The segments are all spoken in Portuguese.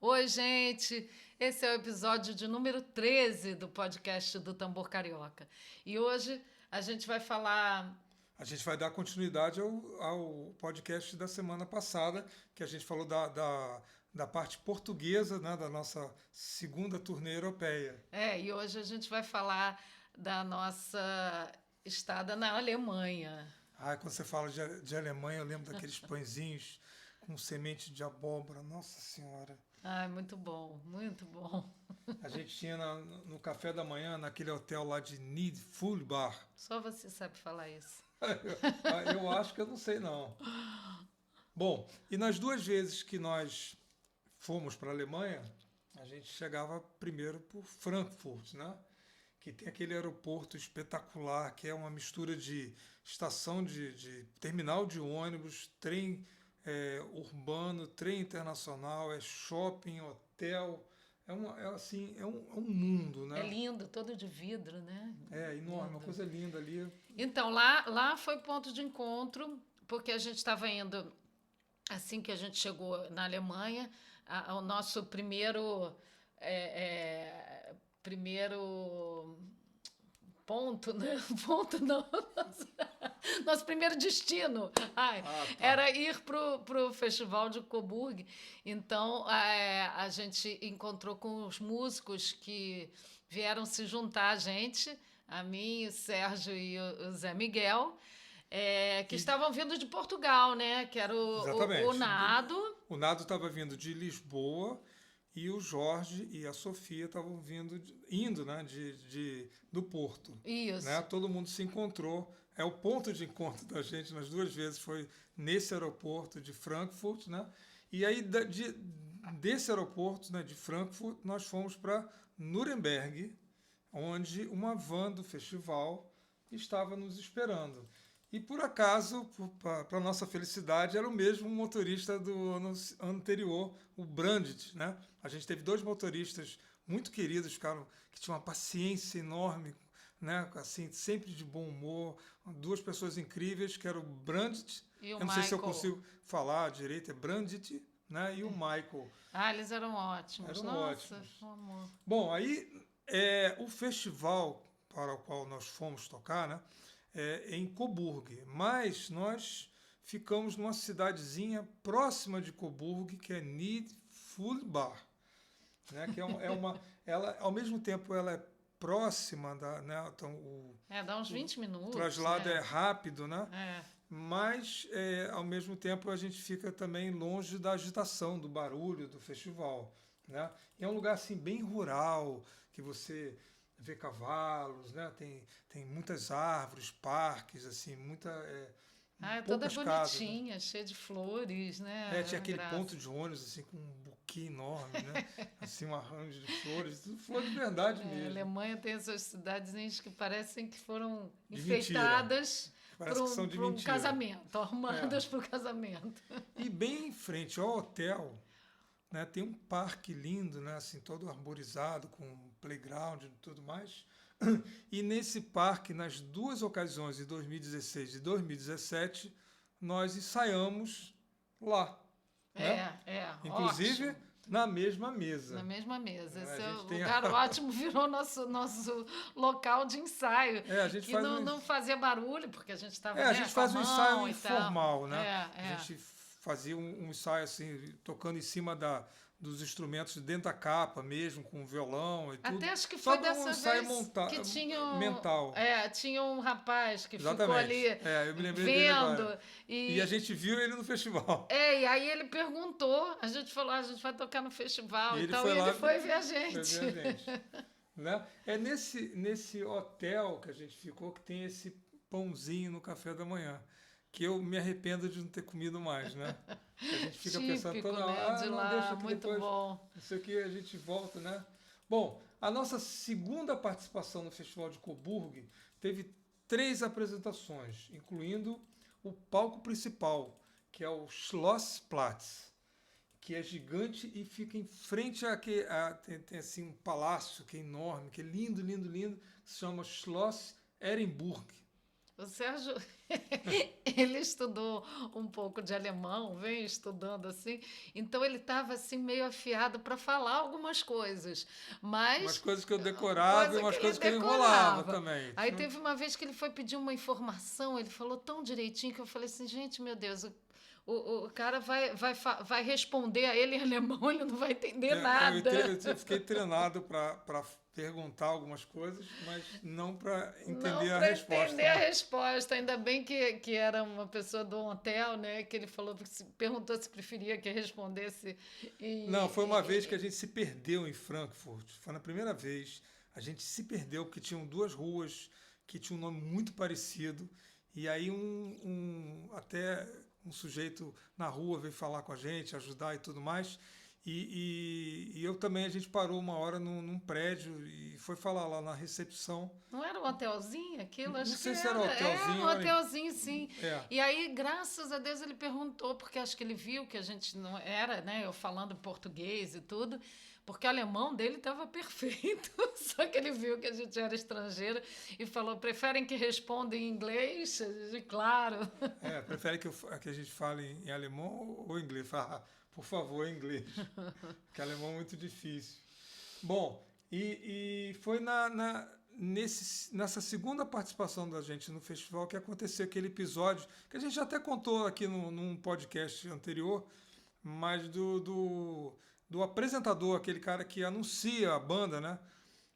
Oi, gente! Esse é o episódio de número 13 do podcast do Tambor Carioca. E hoje a gente vai falar. A gente vai dar continuidade ao podcast da semana passada, que a gente falou da parte portuguesa, né, da nossa segunda turnê europeia. E hoje a gente vai falar da nossa estada na Alemanha. Quando você fala de Alemanha, eu lembro daqueles pãezinhos com semente de abóbora. Nossa Senhora! Muito bom, muito bom. A gente tinha no café da manhã, naquele hotel lá de Nidfullbach. Só você sabe falar isso. Eu acho que eu não sei, não. Bom, e nas duas vezes que nós fomos para a Alemanha, a gente chegava primeiro por Frankfurt, né? Que tem aquele aeroporto espetacular, que é uma mistura de estação de terminal de ônibus, trem urbano, trem internacional, é shopping, hotel. É um mundo, né? É lindo, todo de vidro, né? É enorme, uma coisa linda ali. Então, lá foi ponto de encontro, porque a gente estava indo, assim que a gente chegou na Alemanha, o nosso primeiro ponto, né? Ponto não. Nosso primeiro destino era ir pro Festival de Coburg. Então, a gente encontrou com os músicos que vieram se juntar a gente, a mim, o Sérgio e o Zé Miguel, que estavam vindo de Portugal, né? Que era o Nado. O Nado estava vindo de Lisboa e o Jorge e a Sofia estavam indo, né, do Porto. Isso. Né? Todo mundo se encontrou. O ponto de encontro da gente nas duas vezes foi nesse aeroporto de Frankfurt, né? E aí desse aeroporto, né, de Frankfurt, nós fomos para Nuremberg, onde uma van do festival estava nos esperando. E por acaso, para nossa felicidade, era o mesmo motorista do ano anterior, o Brandit, né? A gente teve dois motoristas muito queridos, que tinham uma paciência enorme, né? Assim, sempre de bom humor, duas pessoas incríveis, que era o Brandit. E o Eu não Michael. sei se eu consigo falar direito, é Brandit, né? E o Michael. Eles eram ótimos. Ótimos. Amor. Bom, aí o festival para o qual nós fomos tocar, né? Em Coburg, mas nós ficamos numa cidadezinha próxima de Coburg, que é Nidfullbach, né? Que ela, ao mesmo tempo, ela é próxima né? Então dá uns 20 minutos. O traslado é rápido, né? Mas, ao mesmo tempo, a gente fica também longe da agitação, do barulho do festival, né? E é um lugar assim bem rural, que você vê cavalos, né? Tem muitas árvores, parques, assim, toda poucas casas, bonitinha, né? cheia de flores, né? Tinha aquele ponto de ônibus assim com um buquê enorme, né? Assim, um arranjo de flores, tudo flor de verdade mesmo. A Alemanha tem essas cidadezinhas que parecem que foram De enfeitadas para um casamento, arrumadas para o casamento. E bem em frente ao hotel, né, tem um parque lindo, né, assim, todo arborizado, com playground e tudo mais. E nesse parque, nas duas ocasiões, de 2016 e 2017, nós ensaiamos lá. Né? Inclusive, ótimo. na mesma mesa. Na mesma mesa. Esse lugar ótimo virou nosso local de ensaio. A gente não fazia barulho, porque a gente estava a gente faz um ensaio informal, né? A gente fazia um ensaio assim, tocando em cima dos instrumentos dentro da capa mesmo, com violão e tudo. Até acho que foi dessa ensaio vez que tinha mental. Tinha um rapaz que Exatamente. ficou ali eu me lembrei vendo. Dele e a gente viu ele no festival. E aí ele perguntou, a gente falou, a gente vai tocar no festival. E então ele foi ver a gente. Né? É nesse hotel que a gente ficou que tem esse pãozinho no café da manhã, que eu me arrependo de não ter comido mais, né? A gente fica pensando toda hora, de não lá, deixa que muito depois, bom. Não sei o que, a gente volta, né? Bom, a nossa segunda participação no Festival de Coburg teve 3 apresentações, incluindo o palco principal, que é o Schlossplatz, que é gigante e fica em frente tem assim um palácio que é enorme, que é lindo, lindo, lindo, que se chama Schloss Ehrenburg. O Sérgio, ele estudou um pouco de alemão, vem estudando assim, então ele estava assim meio afiado para falar algumas coisas, Umas mas coisas que eu decorava e coisa que umas ele coisas que eu enrolava decorava. também. Aí teve uma vez que ele foi pedir uma informação, ele falou tão direitinho que eu falei assim, gente, meu Deus, o cara vai responder a ele em alemão, ele não vai entender nada. Eu fiquei treinado para perguntar algumas coisas, mas não para Não entender a para resposta, entender a né? resposta. Ainda bem que era uma pessoa do hotel, né? Que ele falou, perguntou se preferia que respondesse. Não, foi uma vez que a E- gente se perdeu em Frankfurt. Foi na primeira vez. A gente se perdeu porque tinham duas ruas que tinham um nome muito parecido. E aí até um sujeito na rua veio falar com a gente, ajudar e tudo mais. E eu também, a gente parou uma hora num prédio e foi falar lá na recepção. não era um hotelzinho aquilo? Não Acho que sei se era era. Era hotelzinho, um hotelzinho, sim. é, E aí, graças a Deus, ele perguntou, porque acho que ele viu que a gente não era, né? Eu falando português e tudo, porque o alemão dele estava perfeito. Só que ele viu que a gente era estrangeiro e falou: preferem que responda em inglês? Claro. prefere que a gente fale em alemão ou inglês? Fala, por favor, em inglês, porque alemão é muito difícil. Bom, e foi nessa segunda participação da gente no festival que aconteceu aquele episódio, que a gente até contou aqui num podcast anterior, mas do apresentador, aquele cara que anuncia a banda, né?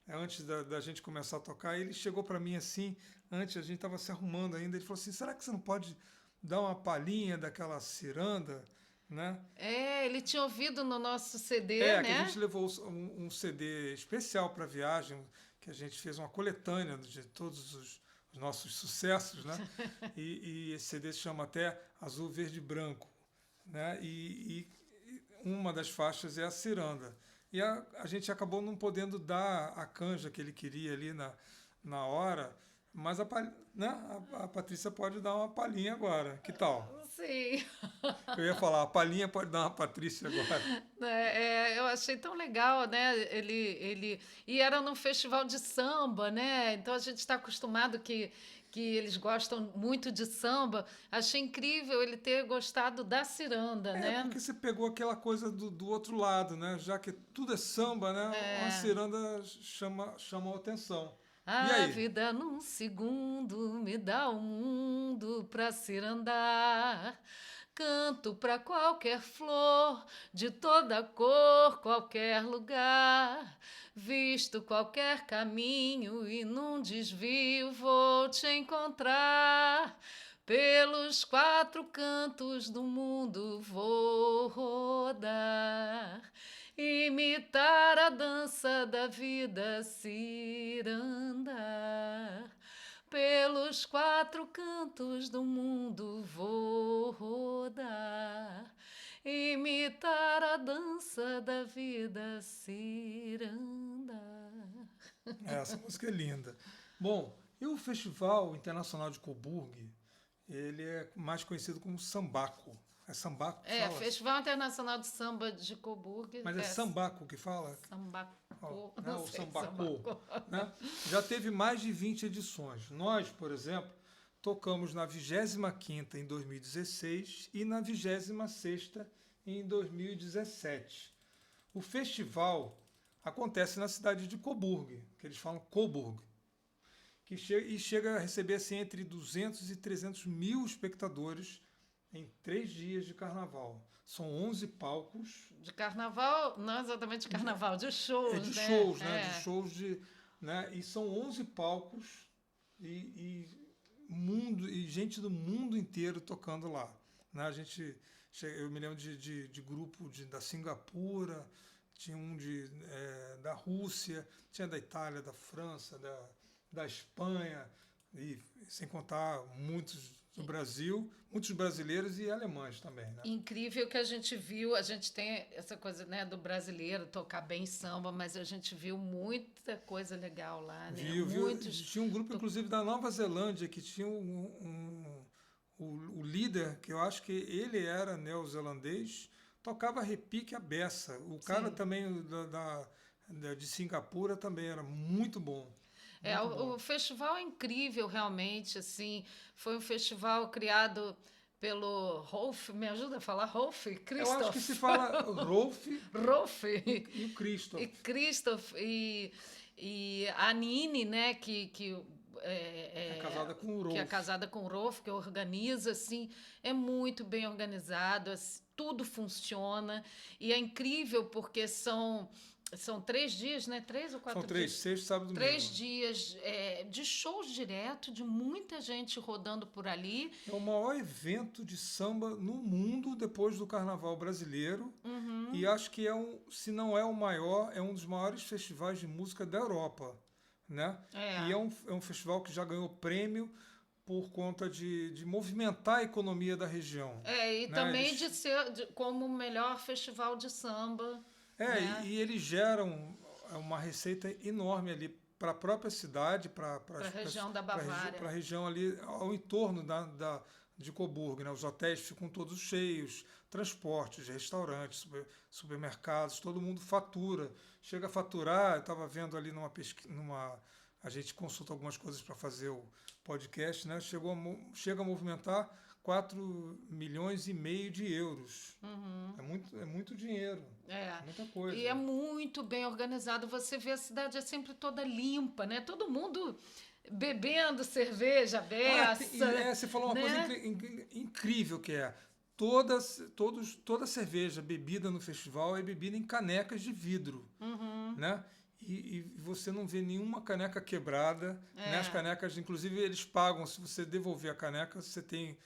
Antes da gente começar a tocar, ele chegou para mim assim, antes a gente estava se arrumando ainda, ele falou assim, será que você não pode dar uma palhinha daquela ciranda, né? É, ele tinha ouvido no nosso CD, Que a né? gente levou um CD especial para a viagem, que a gente fez uma coletânea de todos os nossos sucessos, né? E esse CD se chama até Azul, Verde e Branco, né? E uma das faixas é a ciranda. E a gente acabou não podendo dar a canja que ele queria ali na hora, mas né? A Patrícia pode dar uma palhinha agora. Que tal? Sim. Eu ia falar, a palhinha pode dar uma Patrícia agora. Eu achei tão legal, né? E era num festival de samba, né? Então a gente está acostumado que eles gostam muito de samba. Achei incrível ele ter gostado da ciranda, né? Porque você pegou aquela coisa do outro lado, né? Já que tudo é samba, né? Uma É. ciranda chama a atenção. E A aí? vida num segundo me dá o mundo pra cirandar. Canto pra qualquer flor, de toda cor, qualquer lugar. Visto qualquer caminho e num desvio vou te encontrar. Pelos quatro cantos do mundo vou rodar. Imitar a dança da vida ciranda. Pelos quatro cantos do mundo vou rodar. Imitar a dança da vida ciranda. Essa música é linda. Bom, e o Festival Internacional de Coburg, ele é mais conhecido como Sambaco. É Sambaco que fala? Festival Internacional de Samba de Coburg. Mas é Sambaco que fala? Sambaco. Né? Não O sei, Sambaco. Sambaco. Né? Já teve mais de 20 edições. Nós, por exemplo, tocamos na 25ª em 2016 e na 26ª em 2017. O festival acontece na cidade de Coburg, que eles falam Coburg, e chega a receber assim, entre 200 e 300 mil espectadores em 3 dias de carnaval. São 11 palcos. De carnaval, não exatamente de carnaval, de shows, De né? shows, né? De shows né? E são 11 palcos e gente do mundo inteiro tocando lá. Né? Eu me lembro de grupo da Singapura, tinha da Rússia, tinha da Itália, da França, da Espanha, e sem contar muitos do Brasil, muitos brasileiros e alemães também. Né? Incrível que a gente viu, a gente tem essa coisa, né, do brasileiro tocar bem samba, mas a gente viu muita coisa legal lá, né? Viu? Tinha um grupo, inclusive, da Nova Zelândia, que tinha o líder, que eu acho que ele era neozelandês, tocava repique à beça. O cara Sim. também de Singapura também era muito bom. O festival é incrível, realmente, assim. Foi um festival criado pelo Rolf, me ajuda a falar Rolf? Eu acho que Christoph. se fala Rolf Rolf e o Christoph. e Christoph e a Nini, né, É casada com o Rolf. que é casada com o Rolf, que organiza, assim, é muito bem organizado, tudo funciona, e é incrível porque são 3 dias, né? 3 ou 4 São 3, dias. sexta, sábado e domingo. 3 dias de shows direto, de muita gente rodando por ali. É o maior evento de samba no mundo depois do Carnaval brasileiro. E acho que se não é o maior, é um dos maiores festivais de música da Europa. Né? E é um festival que já ganhou prêmio por conta de movimentar a economia da região. E né? também de ser como o melhor festival de samba. Né? E eles geram uma receita enorme ali para a própria cidade, para a região da Bavária. Para a região ali ao entorno de Coburgo. Né? Os hotéis ficam todos cheios, transportes, restaurantes, supermercados, todo mundo fatura. Chega a faturar, eu estava vendo ali a gente consulta algumas coisas para fazer o podcast, né? Chega a movimentar 4,5 milhões de euros. É muito dinheiro. Muita coisa. E é muito bem organizado. Você vê a cidade é sempre toda limpa, né? Todo mundo bebendo cerveja beça. Você falou uma né? coisa incrível que é toda cerveja bebida no festival é bebida em canecas de vidro, né? E você não vê nenhuma caneca quebrada, né? As canecas, inclusive, eles pagam. Se você devolver a caneca, você tem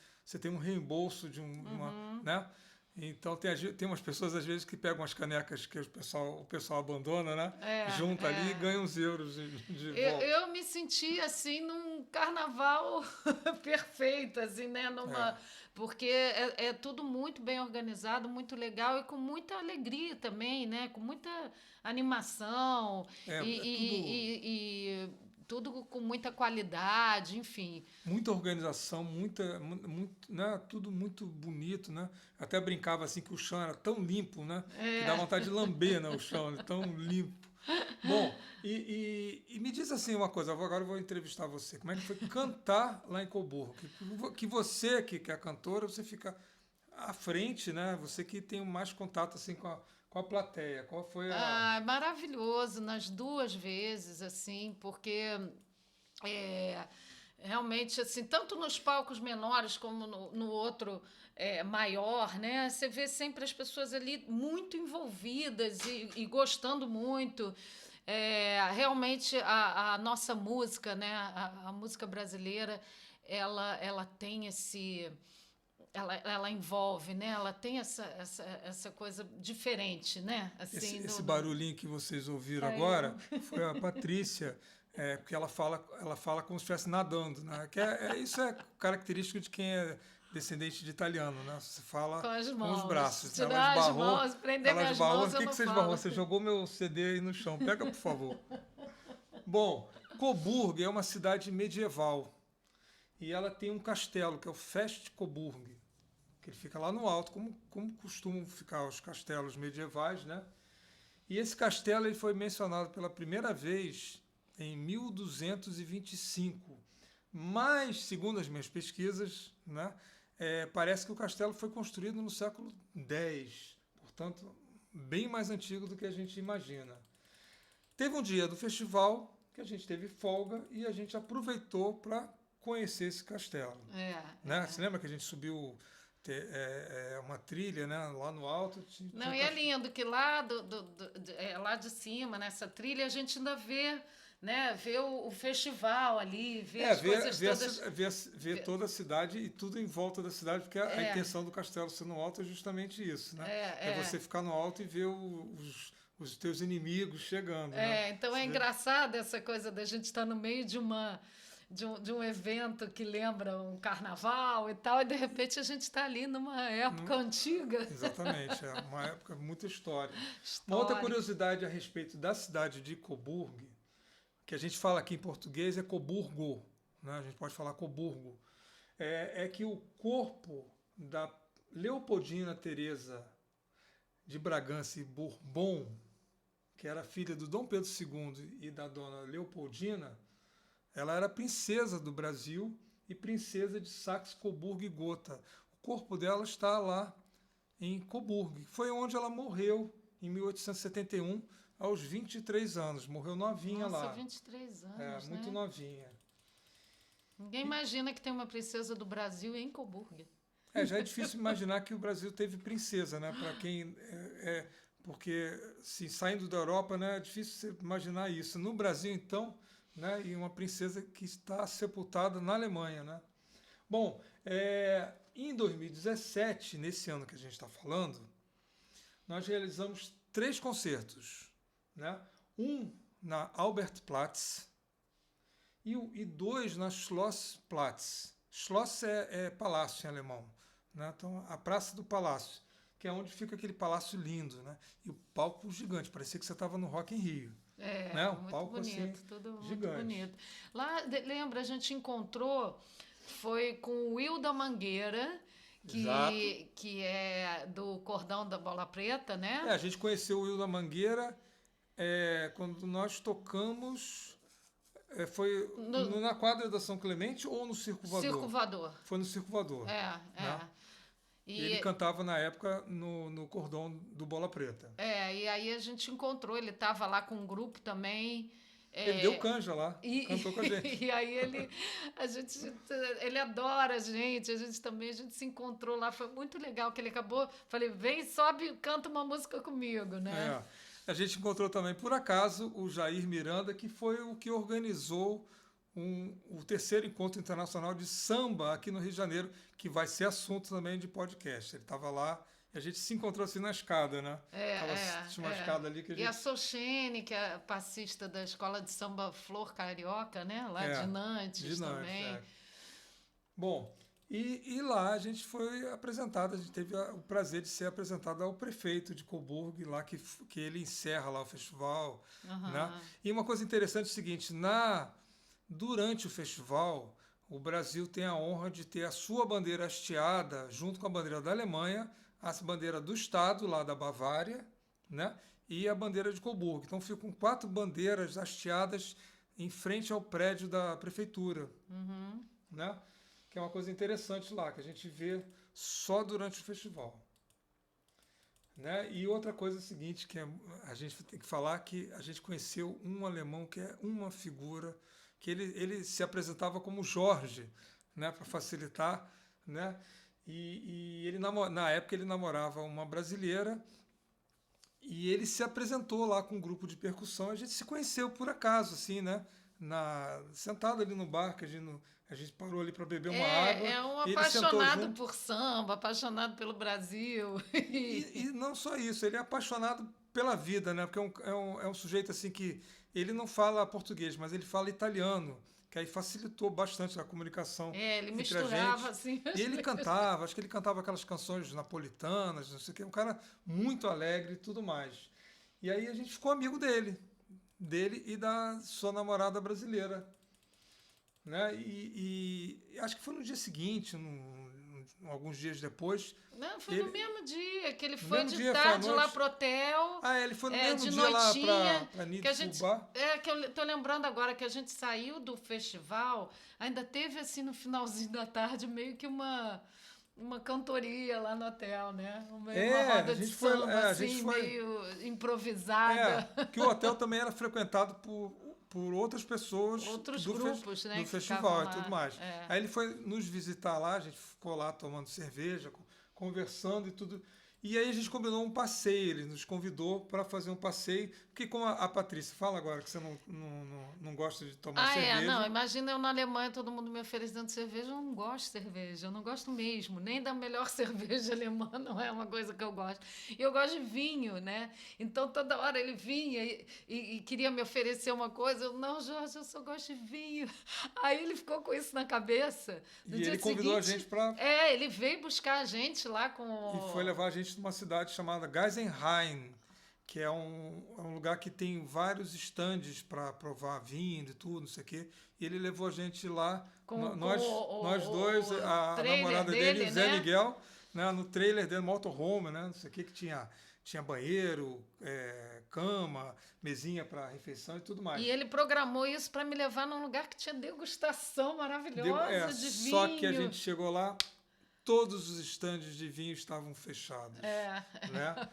um reembolso de uma, né? Então tem umas pessoas às vezes que pegam as canecas que o pessoal abandona, né? Junta ali e ganha uns euros de volta. Eu me senti assim num carnaval perfeito, assim, né? Porque é tudo muito bem organizado, muito legal e com muita alegria também, né? Com muita animação e tudo com muita qualidade, enfim. Muita organização, né? Tudo muito bonito, né? Até brincava assim que o chão era tão limpo, né? Que dá vontade de lamber, né, o chão, né? Tão limpo. Bom, e me diz assim uma coisa, agora eu vou entrevistar você. Como é que foi cantar lá em Coburgo? Que você, que é cantora, você fica à frente, né? Você que tem mais contato assim com a plateia. Qual foi maravilhoso, nas 2 vezes, assim, porque realmente, assim, tanto nos palcos menores como no outro maior, né? Você vê sempre as pessoas ali muito envolvidas e gostando muito. Realmente, a nossa música, né? A música brasileira, ela tem esse... Ela envolve, né? Ela tem essa coisa diferente, né? Assim, esse barulhinho que vocês ouviram agora foi a Patrícia, porque ela fala como se estivesse nadando, né? Isso é característico de quem é descendente de italiano, né? Você fala com os braços. Tirar as mãos, prender minhas mãos, o que você esbarrou? Você jogou meu CD aí no chão. Pega, por favor. Bom, Coburgo é uma cidade medieval e ela tem um castelo, que é o Feste Coburgo, que ele fica lá no alto, como costumam ficar os castelos medievais, né? E esse castelo ele foi mencionado pela primeira vez em 1225. Mas, segundo as minhas pesquisas, né, parece que o castelo foi construído no século X, portanto, bem mais antigo do que a gente imagina. Teve um dia do festival que a gente teve folga e a gente aproveitou para conhecer esse castelo. Né? Você lembra que a gente subiu uma trilha, né, lá no alto? Não, e é lindo que lá, lá de cima, nessa trilha, a gente ainda vê... Né, ver o festival ali, ver as coisas todas... Ver toda a cidade e tudo em volta da cidade, porque a intenção do castelo ser no alto é justamente isso, né? Você ficar no alto e ver os teus inimigos chegando. Né? Então é engraçado essa coisa da gente estar no meio de um evento que lembra um carnaval e tal, e de repente a gente está ali numa época antiga. Exatamente, uma época muita história. Uma outra curiosidade a respeito da cidade de Coburgo, que a gente fala aqui em português é Coburgo, né? A gente pode falar Coburgo, é que o corpo da Leopoldina Teresa de Bragança e Bourbon, que era filha do Dom Pedro II e da dona Leopoldina, Ela era princesa do Brasil e princesa de Saxe-Coburgo e Gotha. O corpo dela está lá em Coburgo. Foi onde ela morreu em 1871, aos 23 anos. Morreu novinha. Nossa, lá. 23 anos, Muito né? novinha. Ninguém imagina que tem uma princesa do Brasil em Coburgo. Já é difícil imaginar que o Brasil teve princesa, né? Para quem porque assim, saindo da Europa, né, é difícil você imaginar isso. No Brasil, então, né, e uma princesa que está sepultada na Alemanha, né? Bom, em 2017, nesse ano que a gente está falando, nós realizamos 3 concertos, né? Um na Albertplatz e 2 na Schlossplatz. Schloss é palácio em alemão, né? Então, a Praça do Palácio, que é onde fica aquele palácio lindo, né? E o palco gigante, parecia que você estava no Rock in Rio. Né? Um Muito palco bonito, assim, tudo gigante. muito bonito. Lá, lembra, a gente encontrou, foi com o Will da Mangueira, que é do Cordão da Bola Preta, né? A gente conheceu o Will da Mangueira quando nós tocamos. Foi na quadra da São Clemente ou no Circo Voador? Circo Voador. Foi no Circo Voador. Né? E ele cantava na época no Cordão do Bola Preta. E aí a gente encontrou, ele estava lá com um grupo também. Ele deu canja lá, cantou com a gente. E aí ele adora a gente se encontrou lá, foi muito legal, que ele acabou, falei, vem, sobe, canta uma música comigo, né? A gente encontrou também, por acaso, o Jair Miranda, que foi o que organizou o 3º Encontro Internacional de Samba aqui no Rio de Janeiro, que vai ser assunto também de podcast. Ele estava lá e a gente se encontrou assim na escada, né? Tinha uma escada ali que a gente... E a Sochene, que é passista da Escola de Samba Flor Carioca, né? Lá de Nantes também. Bom, e lá a gente foi apresentado, a gente teve o prazer de ser apresentado ao prefeito de Coburgo, lá que ele encerra lá o festival. Né? E uma coisa interessante é o seguinte, durante o festival, o Brasil tem a honra de ter a sua bandeira hasteada, junto com a bandeira da Alemanha, a bandeira do Estado, lá da Bavária, né? E a bandeira de Coburgo. Então ficam 4 bandeiras hasteadas em frente ao prédio da prefeitura. Né? Que é uma coisa interessante lá, que a gente vê só durante o festival. Né? E outra coisa é a seguinte, que a gente tem que falar, que a gente conheceu um alemão que é uma figura, que ele se apresentava como Jorge, né? Para facilitar, né? E ele na época ele namorava uma brasileira e ele se apresentou lá com um grupo de percussão. A gente se conheceu por acaso, assim, né? Sentado ali no bar, que a gente parou ali para beber uma água. É um apaixonado por samba, apaixonado pelo Brasil. E não só isso, ele é apaixonado pela vida, né? Porque é um sujeito assim que ele não fala português, mas ele fala italiano, que aí facilitou bastante a comunicação. Ele misturava assim. E ele cantava, acho que ele cantava aquelas canções napolitanas, não sei o que, um cara muito alegre e tudo mais. E aí a gente ficou amigo dele e da sua namorada brasileira. Né? E acho que foi no dia seguinte, alguns dias depois. Não, foi no mesmo dia, que ele foi de tarde lá pro hotel. Ele foi no mesmo de dia noitinha, lá para Nidfubá. Que eu tô lembrando agora que a gente saiu do festival, ainda teve assim no finalzinho da tarde meio que uma cantoria lá no hotel, né? Uma roda de samba, assim, meio improvisada. Que o hotel também era frequentado por outras pessoas outros grupos, né, do festival e tudo mais. Aí ele foi nos visitar lá, a gente ficou lá tomando cerveja, conversando e tudo. E aí a gente combinou um passeio, ele nos convidou para fazer um passeio, porque como a Patrícia fala agora que você não gosta de tomar cerveja. Imagina eu na Alemanha, todo mundo me oferecendo cerveja, eu não gosto de cerveja, eu não gosto mesmo, nem da melhor cerveja alemã, não é uma coisa que eu gosto. E eu gosto de vinho, né? Então toda hora ele vinha e queria me oferecer uma coisa, eu, não, Jorge, eu só gosto de vinho. Aí ele ficou com isso na cabeça. No dia ele convidou a gente para... ele veio buscar a gente lá com... E foi levar a gente numa cidade chamada Geisenheim, que é um lugar que tem vários estandes para provar vinho e tudo, não sei o quê. E ele levou a gente lá, nós dois, a namorada dele, o Zé Miguel, né, no trailer dele, motorhome, né, não sei o que tinha banheiro, cama, mesinha para refeição e tudo mais. E ele programou isso para me levar num lugar que tinha degustação maravilhosa de vinho. Só que a gente chegou lá, todos os estandes de vinho estavam fechados. Né?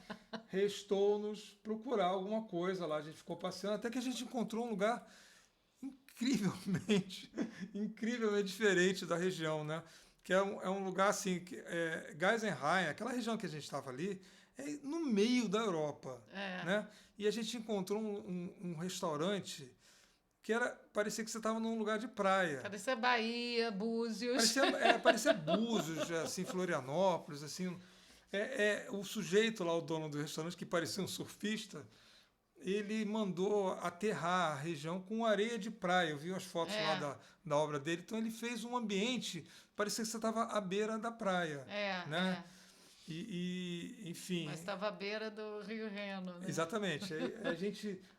Restou-nos procurar alguma coisa lá. A gente ficou passeando, até que a gente encontrou um lugar incrivelmente diferente da região, né? Que é um lugar assim, Geisenheim, aquela região que a gente estava ali, é no meio da Europa. Né? E a gente encontrou um restaurante que parecia que você estava num lugar de praia. Parecia Bahia, Búzios. Parecia Búzios, assim, Florianópolis, assim. O sujeito lá, o dono do restaurante, que parecia um surfista, ele mandou aterrar a região com areia de praia. Eu vi as fotos lá da obra dele. Então ele fez um ambiente, parecia que você estava à beira da praia. Né? Enfim. Mas estava à beira do Rio Reno, né? Exatamente.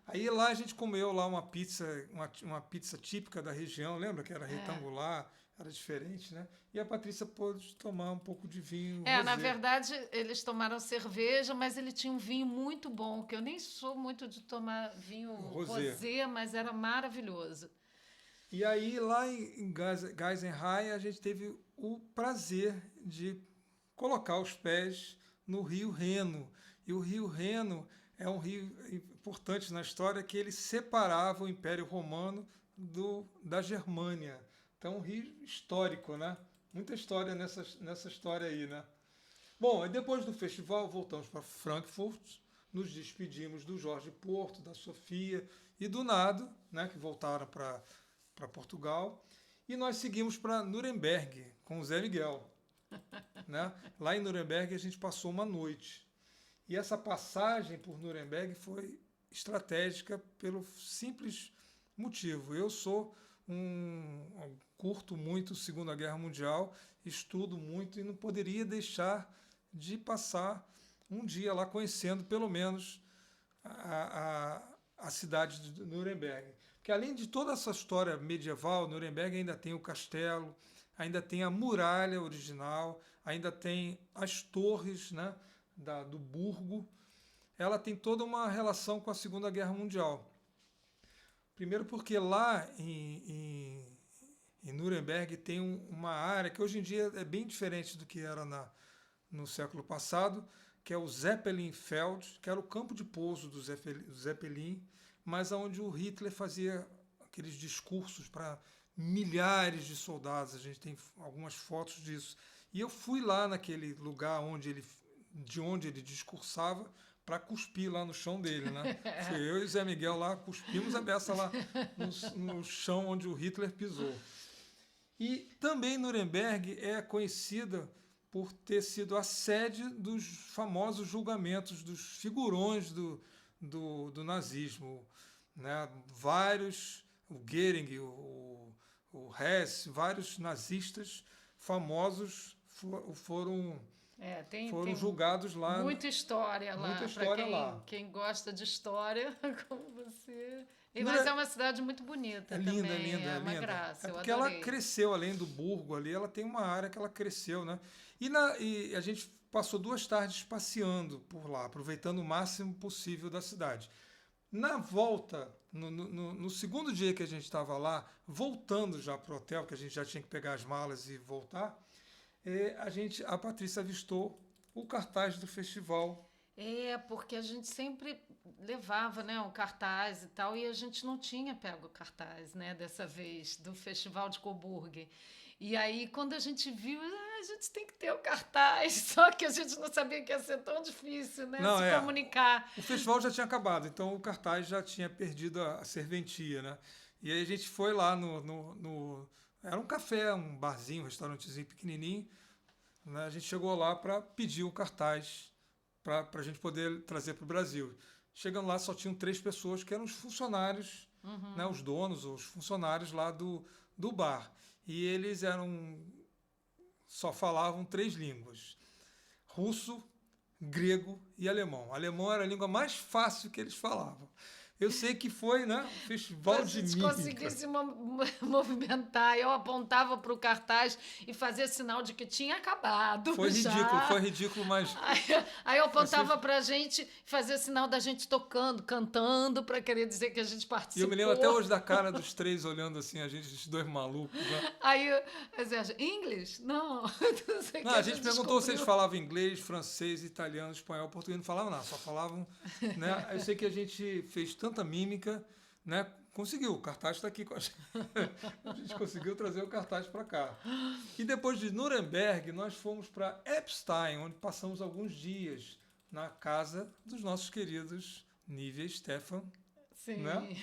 Aí lá a gente comeu lá uma pizza típica da região, lembra que era retangular, era diferente, né? E a Patrícia pôde tomar um pouco de vinho rosé. Na verdade, eles tomaram cerveja, mas ele tinha um vinho muito bom, que eu nem sou muito de tomar vinho rosé, mas era maravilhoso. E aí, lá em Geisenheim, a gente teve o prazer de colocar os pés no Rio Reno. E o Rio Reno é um rio importante na história, que ele separava o Império Romano da Germânia. Então, um rio histórico, né? Muita história nessa história aí, né? Bom, e depois do festival, voltamos para Frankfurt, nos despedimos do Jorge Porto, da Sofia e do Nado, né? Que voltaram para Portugal. E nós seguimos para Nuremberg, com o Zé Miguel. Né? Lá em Nuremberg a gente passou uma noite. E essa passagem por Nuremberg foi estratégica pelo simples motivo. Eu curto muito a Segunda Guerra Mundial, estudo muito e não poderia deixar de passar um dia lá conhecendo pelo menos a cidade de Nuremberg. Porque além de toda essa história medieval, Nuremberg ainda tem o castelo, ainda tem a muralha original, ainda tem as torres, né, do burgo. Ela tem toda uma relação com a Segunda Guerra Mundial. Primeiro porque lá em Nuremberg tem uma área que hoje em dia é bem diferente do que era no século passado, que é o Zeppelinfeld, que era o campo de pouso do Zeppelin, mas onde o Hitler fazia aqueles discursos para milhares de soldados. A gente tem algumas fotos disso. E eu fui lá naquele lugar de onde ele discursava para cuspir lá no chão dele, né? Fui eu e o Zé Miguel lá, cuspimos a beça lá no chão onde o Hitler pisou. E também Nuremberg é conhecida por ter sido a sede dos famosos julgamentos dos figurões do nazismo, né? Vários, o Goering, o Hess, vários nazistas famosos foram julgados lá. Muita história lá. Muita história lá. Quem gosta de história, como você. Mas é uma cidade muito bonita também. Linda, é uma linda. graça. É porque ela cresceu, além do burgo ali, ela tem uma área que ela cresceu, né? E a gente passou 2 tardes passeando por lá, aproveitando o máximo possível da cidade. Na volta, no segundo dia que a gente estava lá, voltando já para o hotel, que a gente já tinha que pegar as malas e voltar, a Patrícia avistou o cartaz do festival. Porque a gente sempre levava, né, o cartaz e tal, e a gente não tinha pego o cartaz, né, dessa vez, do Festival de Coburg. E aí, quando a gente viu, a gente tem que ter o cartaz, só que a gente não sabia que ia ser tão difícil, né, se comunicar. O festival já tinha acabado, então o cartaz já tinha perdido a serventia, né? E aí a gente foi lá era um café, um barzinho, um restaurantezinho pequenininho, né? A gente chegou lá para pedir o cartaz para a gente poder trazer para o Brasil. Chegando lá, só tinham 3 pessoas que eram os funcionários, né, os donos, os funcionários lá do bar. E eles só falavam 3 línguas: russo, grego e alemão. O alemão era a língua mais fácil que eles falavam. Eu sei que foi, né? O Festival de A gente Mímica. conseguisse movimentar. Eu apontava para o cartaz e fazia sinal de que tinha acabado. Foi ridículo, mas... Aí eu apontava para a gente e fazia sinal da gente tocando, cantando, para querer dizer que a gente E participou. eu me lembro até hoje da cara dos três olhando assim, a gente, esses dois malucos. Né? Aí eu dizia, English? Não. Não, a gente perguntou se eles falavam inglês, francês, italiano, espanhol, português, não falavam nada, só falavam... Né? Eu sei que a gente fez tanta mímica, né? Conseguiu, o cartaz está aqui com a gente. A gente conseguiu trazer o cartaz para cá. E depois de Nuremberg, nós fomos para Epstein, onde passamos alguns dias na casa dos nossos queridos Nívia e Stefan. Sim, né?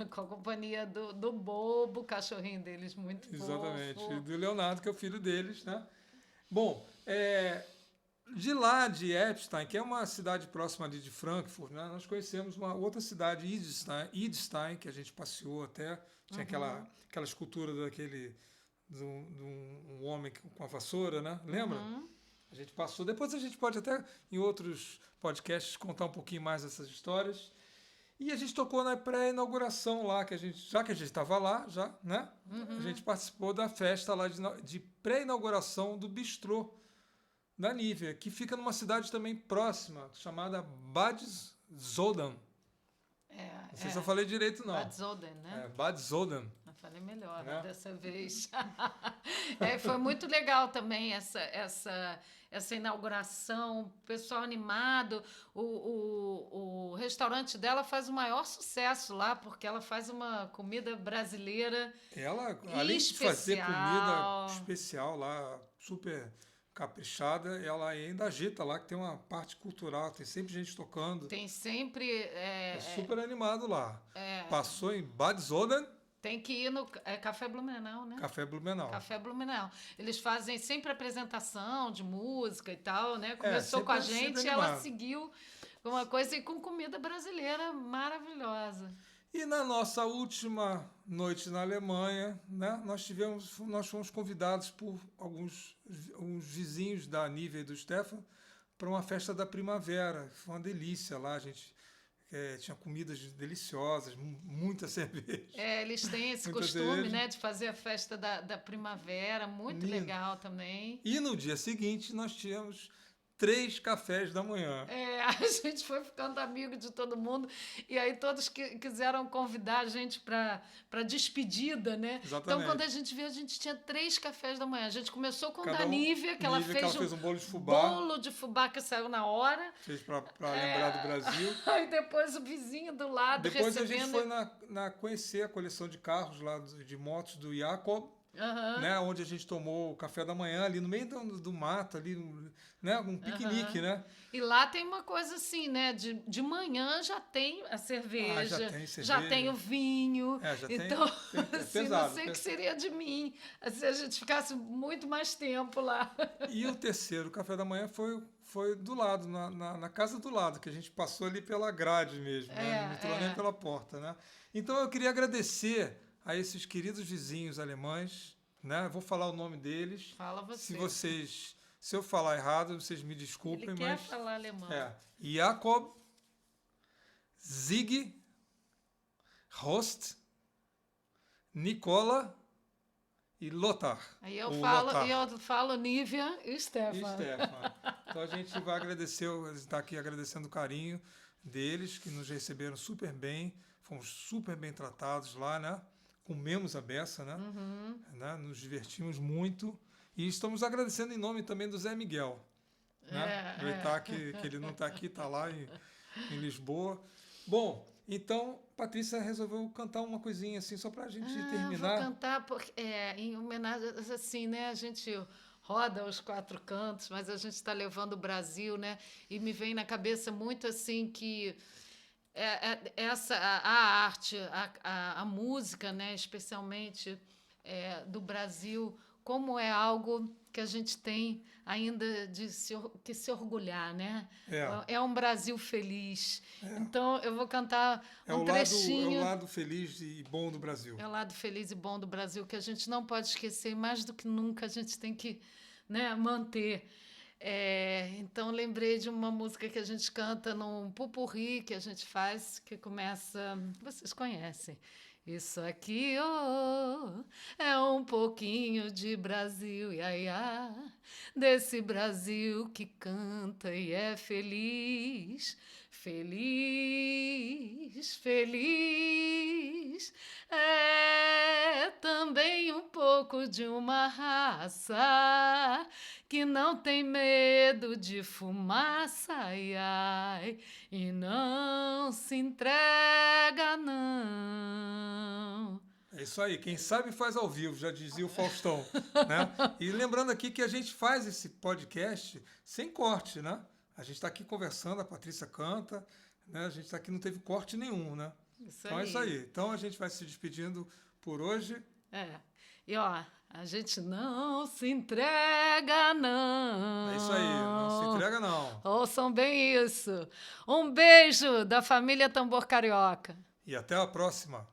Com a companhia do Bobo, cachorrinho deles, muito Exatamente, fofo. e do Leonardo, que é o filho deles. Né? Bom, de lá de Epstein, que é uma cidade próxima ali de Frankfurt, né, nós conhecemos uma outra cidade, Idstein, que a gente passeou até. Tinha aquela escultura de um homem com a vassoura, né? Lembra? A gente passou. Depois a gente pode até, em outros podcasts, contar um pouquinho mais dessas histórias. E a gente tocou na pré-inauguração lá, já que a gente estava lá, né? A gente participou da festa lá de pré-inauguração do bistrô da Nívia, que fica numa cidade também próxima, chamada Bad Zoden. Não sei se eu falei direito, não. Bad Zoden, né? Bad Zoden. Eu falei melhor, Né? Dessa vez. Foi muito legal também essa inauguração, pessoal animado. O restaurante dela faz o maior sucesso lá, porque ela faz uma comida brasileira Ela, além de fazer comida especial lá, super caprichada, ela ainda agita lá, que tem uma parte cultural, tem sempre gente tocando. Tem sempre... super animado lá. Passou em Bad Zoden. Tem que ir no Café Blumenau, né? Café Blumenau. Café Blumenau. Eles fazem sempre apresentação de música e tal, né? Começou sempre, com a gente e ela animado. seguiu com uma coisa e com comida brasileira maravilhosa. E na nossa última noite na Alemanha, né, nós fomos convidados por uns vizinhos da Nívia e do Stefan para uma festa da primavera. Foi uma delícia lá, a gente tinha comidas deliciosas, muita cerveja. Eles têm esse costume, né, de fazer a festa da primavera, muito legal também. E no dia seguinte nós tínhamos 3 cafés da manhã. A gente foi ficando amigo de todo mundo e aí todos quiseram convidar a gente para despedida, né? Exatamente. Então, quando a gente viu, a gente tinha 3 cafés da manhã. A gente começou com o da Nívia, que ela fez um bolo de fubá. Bolo de fubá que saiu na hora. Fez para lembrar do Brasil. Aí depois o vizinho do lado depois recebendo... a gente foi conhecer a coleção de carros lá, de motos do Jacob. Né, onde a gente tomou o café da manhã ali no meio do mato, ali, né, um piquenique, né? E lá tem uma coisa assim, né? De manhã já tem a cerveja, já tem o vinho. Então, tem assim, pesado, não sei o que seria de mim se a gente ficasse muito mais tempo lá. E o terceiro café da manhã foi do lado, na casa do lado, que a gente passou ali pela grade mesmo, né? Não entrou nem pela porta, né? Então eu queria agradecer a esses queridos vizinhos alemães, né? Vou falar o nome deles. Fala você. Se eu falar errado, vocês me desculpem, Ele quer falar alemão. Jakob, Zig, Horst, Nicola e Lothar. Aí eu falo Nívia e Stefan. Então a gente vai agradecer, está aqui agradecendo o carinho deles, que nos receberam super bem, fomos super bem tratados lá, né? Comemos a beça, né? Né? Nos divertimos muito. E estamos agradecendo em nome também do Zé Miguel. Né? Aproveitar que ele não está aqui, está lá em Lisboa. Bom, então, Patrícia resolveu cantar uma coisinha assim, só para a gente terminar. Vou cantar porque, em homenagem, assim, né? A gente roda os 4 cantos, mas a gente está levando o Brasil, né? E me vem na cabeça muito assim que... a arte, a música, né, especialmente do Brasil, como é algo que a gente tem ainda que se orgulhar, né? É um Brasil feliz. Então, eu vou cantar um trechinho. É o lado feliz e bom do Brasil. É o lado feliz e bom do Brasil, que a gente não pode esquecer, mais do que nunca a gente tem que, né, manter. Então, lembrei de uma música que a gente canta num pupurri que a gente faz, que começa... Vocês conhecem. Isso aqui, oh, é um pouquinho de Brasil, ia, ia, desse Brasil que canta e é feliz, feliz, feliz. É também um pouco de uma raça que não tem medo de fumaça, ai, ai, e não se entrega, não. É isso aí, quem sabe faz ao vivo, já dizia o Faustão, né? E lembrando aqui que a gente faz esse podcast sem corte, né? A gente está aqui conversando, a Patrícia canta, né? A gente está aqui, não teve corte nenhum, né? Isso então aí. É isso aí. Então a gente vai se despedindo por hoje. E ó, a gente não se entrega, não. É isso aí, não se entrega, não. Ouçam bem isso. Um beijo da família Tambor Carioca. E até a próxima.